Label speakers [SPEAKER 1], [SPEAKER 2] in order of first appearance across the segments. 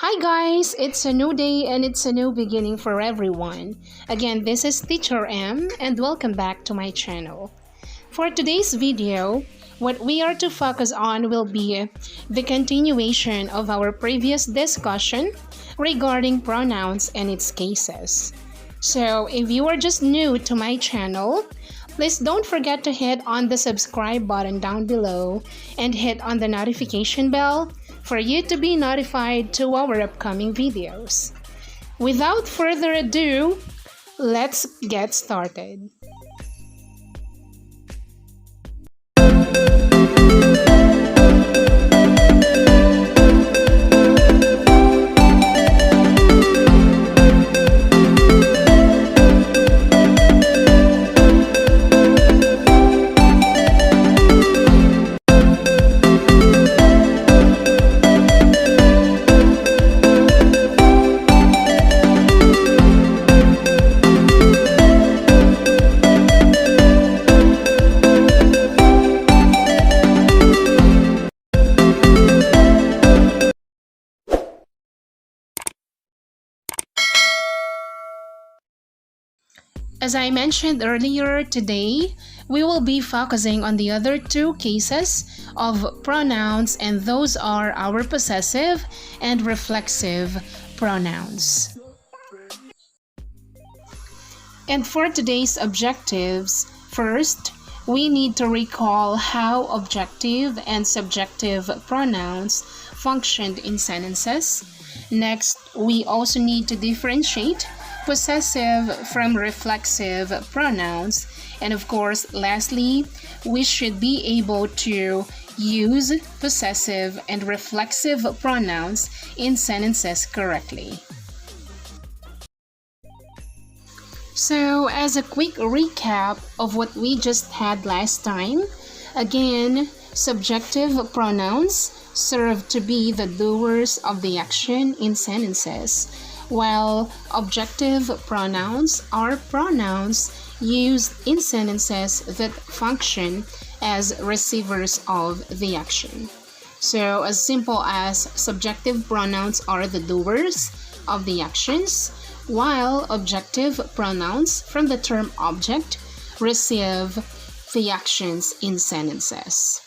[SPEAKER 1] Hi guys, it's a new day and it's a new beginning for everyone. Again, this is Teacher M and welcome back to my channel. For today's video, what we are to focus on will be the continuation of our previous discussion regarding pronouns and its cases. So if you are just new to my channel, please don't forget to hit on the subscribe button down below and hit on the notification bell for you to be notified to our upcoming videos. Without further ado, let's get started. As I mentioned earlier, today we will be focusing on the other two cases of pronouns, and those are our possessive and reflexive pronouns. And for today's objectives, first, we need to recall how objective and subjective pronouns functioned in sentences. Next, we also need to differentiate possessive from reflexive pronouns. And of course, lastly, we should be able to use possessive and reflexive pronouns in sentences correctly. So, as a quick recap of what we just had last time, again, subjective pronouns serve to be the doers of the action in sentences, while objective pronouns are pronouns used in sentences that function as receivers of the action. So, as simple as subjective pronouns are the doers of the actions, while objective pronouns from the term object receive the actions in sentences.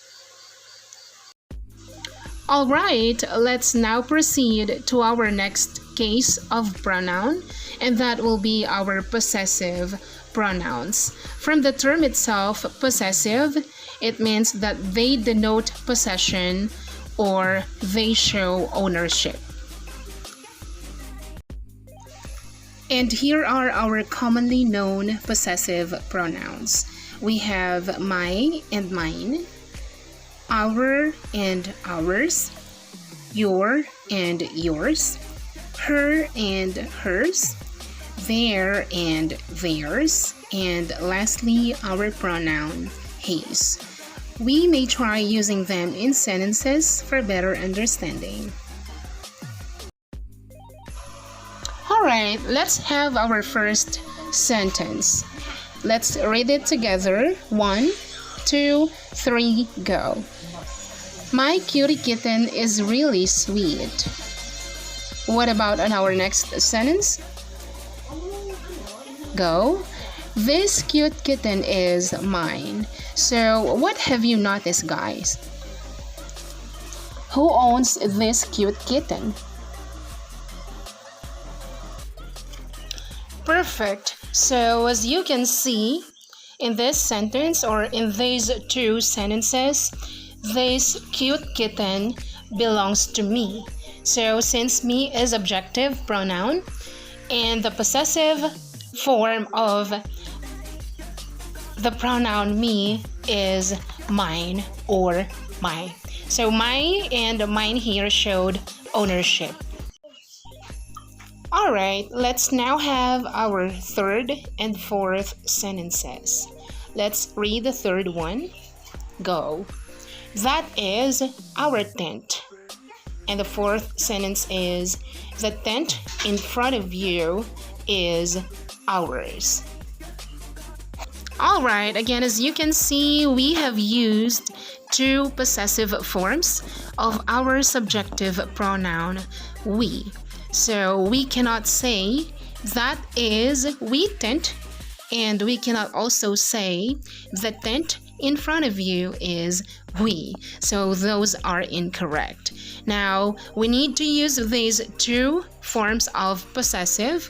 [SPEAKER 1] Alright, let's now proceed to our next case of pronoun, and that will be our possessive pronouns. From the term itself, possessive, it means that they denote possession or they show ownership. And here are our commonly known possessive pronouns. We have my and mine, our and ours, your and yours, her and hers, their and theirs, and lastly, our pronoun his. We may try using them in sentences for better understanding. Alright, let's have our first sentence. Let's read it together. 1, 2, 3, go. My cutie kitten is really sweet. What about on our next sentence? Go. This cute kitten is mine. So, what have you noticed, guys? Who owns this cute kitten? Perfect. So, as you can see, in this sentence or in these two sentences, this cute kitten belongs to me. So, since me is objective pronoun and the possessive form of the pronoun me is mine or my. So, my and mine here showed ownership. Alright, let's now have our third and fourth sentences. Let's read the third one. Go. That is our tent. And the fourth sentence is, the tent in front of you is ours. Alright, again, as you can see, we have used two possessive forms of our subjective pronoun we. So we cannot say that is we tent, and we cannot also say the tent in front of you is we. So those are incorrect. Now, we need to use these two forms of possessive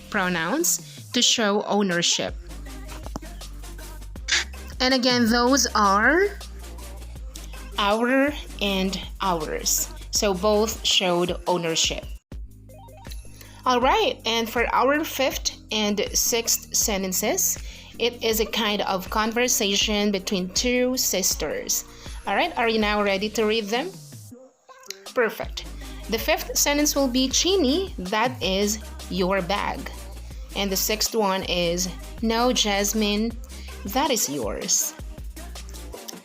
[SPEAKER 1] pronouns to show ownership. And again, those are our and ours. So both showed ownership. All right, and for our fifth and sixth sentences, it is a kind of conversation between two sisters. All right, are you now ready to read them? Perfect. The fifth sentence will be Chini, that is your bag. And the sixth one is no, Jasmine, that is yours.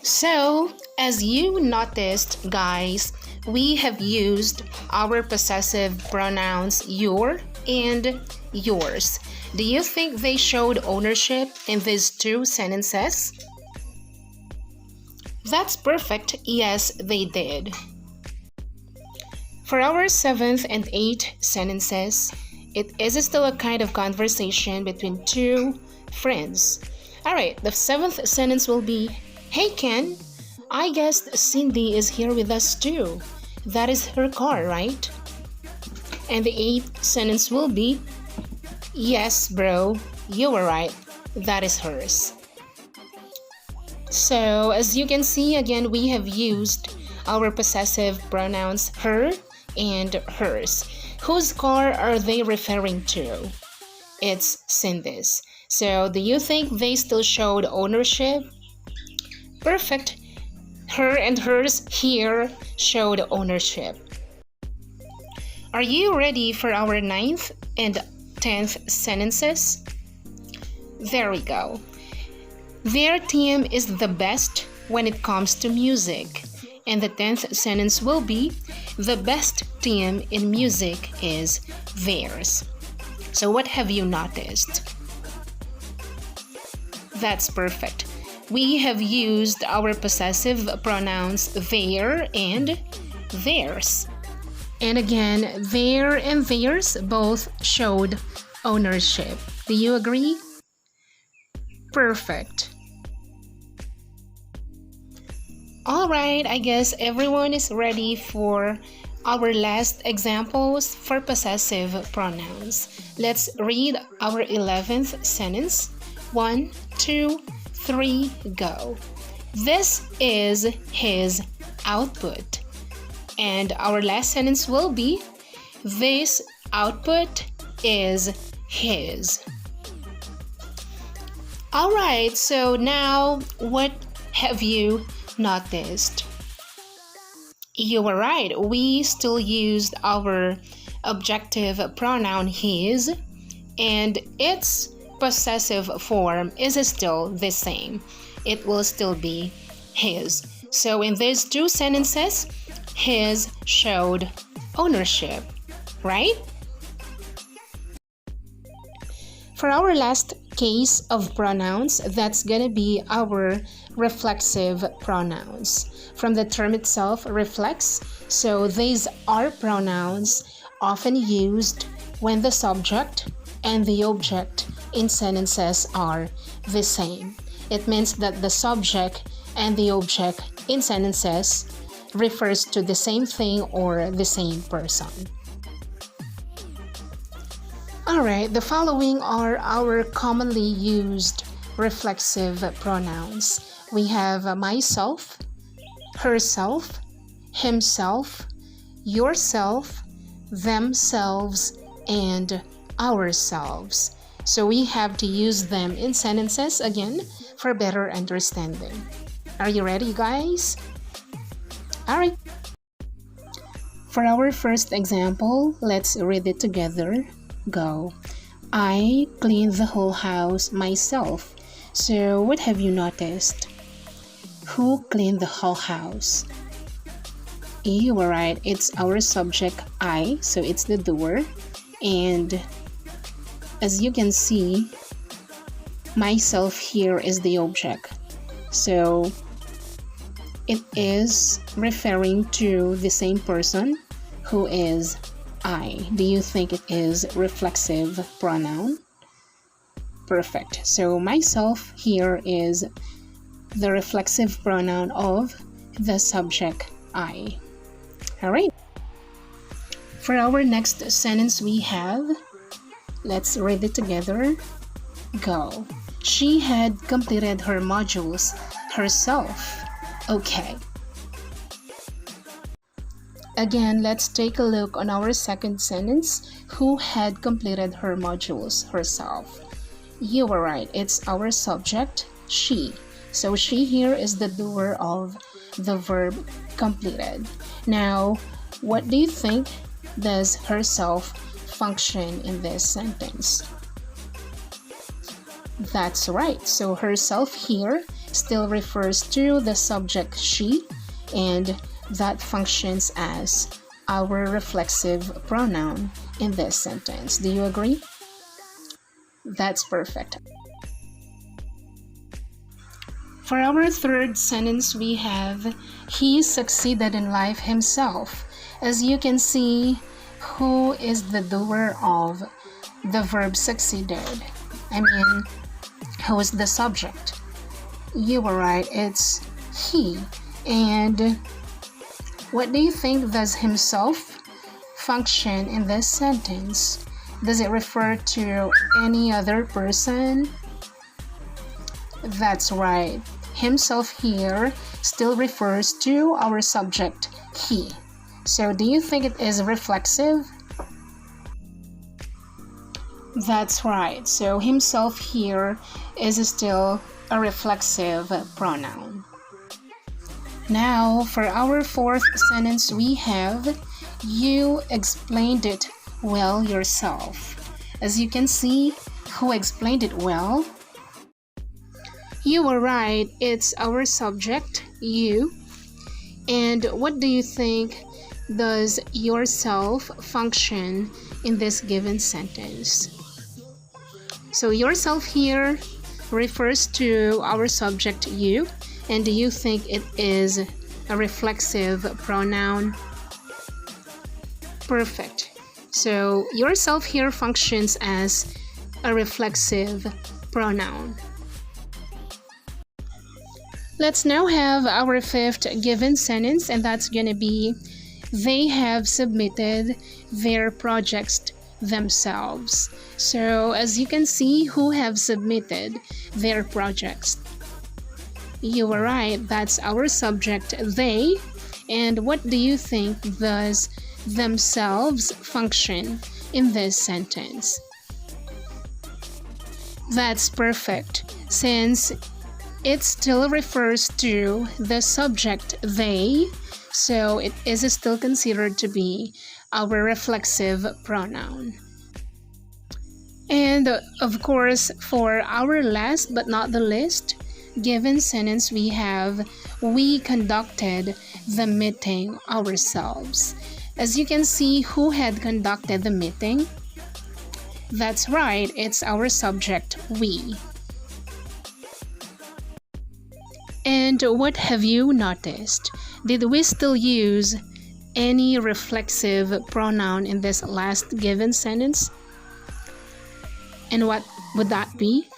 [SPEAKER 1] So, as you noticed, guys, we have used our possessive pronouns your and yours. Do you think they showed ownership in these two sentences? That's perfect. Yes, they did. For our seventh and eighth sentences, it is still a kind of conversation between two friends. Alright, the seventh sentence will be, hey Ken, I guess Cindy is here with us too. That is her car, right? And the eighth sentence will be, yes, bro, you were right. That is hers. So, as you can see, again, we have used our possessive pronouns her and hers. Whose car are they referring to? It's Cindy's. So, do you think they still showed ownership? Perfect. Her and hers here showed ownership. Are you ready for our 9th and 10th sentences? There we go. Their team is the best when it comes to music. And the 10th sentence will be, the best team in music is theirs. So what have you noticed? That's perfect. We have used our possessive pronouns their and theirs. And again, their and theirs both showed ownership. Do you agree? Perfect. Alright, I guess everyone is ready for our last examples for possessive pronouns. Let's read our 11th sentence. 1, 2, 3, go. This is his output. And our last sentence will be, this output is his. Alright, so now what have you noticed? You were right. We still used our objective pronoun his, and its possessive form is still the same. It will still be his. So in these two sentences, his showed ownership, right? For our last case of pronouns, that's gonna be our reflexive pronouns. From the term itself, reflex, so these are pronouns often used when the subject and the object in sentences are the same. It means that the subject and the object in sentences refers to the same thing or the same person. Alright, the following are our commonly used reflexive pronouns. We have myself, herself, himself, yourself, themselves, and ourselves. So we have to use them in sentences again for better understanding. Are you ready, guys? Alright. For our first example, let's read it together. Go. I cleaned the whole house myself. So what have you noticed? Who cleaned the whole house? You were right. It's our subject I, so it's the doer. And as you can see, myself here is the object. So it is referring to the same person who is I. Do you think it is reflexive pronoun? Perfect. So myself here is the reflexive pronoun of the subject I. All right. For our next sentence we have, let's read it together. Go. She had completed her modules herself. Okay. Again, let's take a look on our second sentence. Who had completed her modules herself? You were right. It's our subject, she. So she here is the doer of the verb completed. Now, what do you think does herself function in this sentence? That's right. So herself here still refers to the subject she, and that functions as our reflexive pronoun in this sentence. Do you agree? That's perfect. For our third sentence we have, he succeeded in life himself. As you can see, who is the doer of the verb succeeded? I mean, who is the subject? You were right, it's he. And what do you think does himself function in this sentence? Does it refer to any other person? That's right. Himself here still refers to our subject, he. So do you think it is reflexive? That's right. So himself here is still a reflexive pronoun. Now, for our fourth sentence we have, you explained it well yourself. As you can see, who explained it well? You were right, it's our subject, you. And what do you think does yourself function in this given sentence? So yourself here refers to our subject, you. And do you think it is a reflexive pronoun? Perfect. So yourself here functions as a reflexive pronoun. Let's now have our fifth given sentence, and that's going to be, they have submitted their projects themselves. So as you can see, who have submitted their projects? You were right, that's our subject, they. And what do you think does themselves function in this sentence? That's perfect, since it still refers to the subject, they, so it is still considered to be our reflexive pronoun. And of course, for our last but not the least given sentence we have, we conducted the meeting ourselves. As you can see, who had conducted the meeting? That's right, it's our subject, we. And what have you noticed? Did we still use any reflexive pronoun in this last given sentence? And what would that be?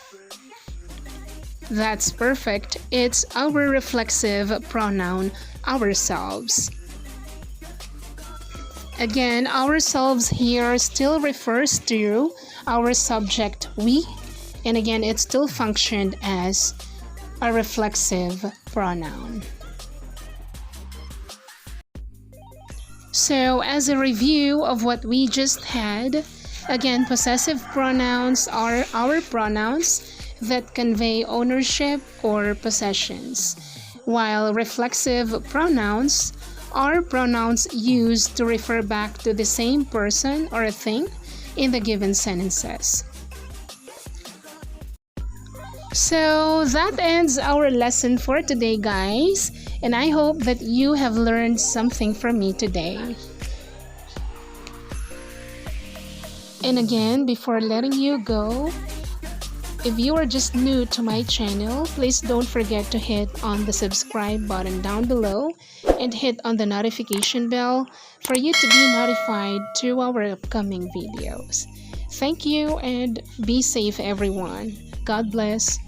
[SPEAKER 1] That's perfect. It's our reflexive pronoun, ourselves. Again, ourselves here still refers to our subject, we. And again, it still functioned as a reflexive pronoun. So, as a review of what we just had, again, possessive pronouns are our pronouns that convey ownership or possessions, while reflexive pronouns are pronouns used to refer back to the same person or a thing in the given sentences. So that ends our lesson for today, guys, and I hope that you have learned something from me today. And again, before letting you go, If you are just new to my channel, please don't forget to hit on the subscribe button down below and hit on the notification bell for you to be notified to our upcoming videos. Thank you and be safe, everyone. God bless.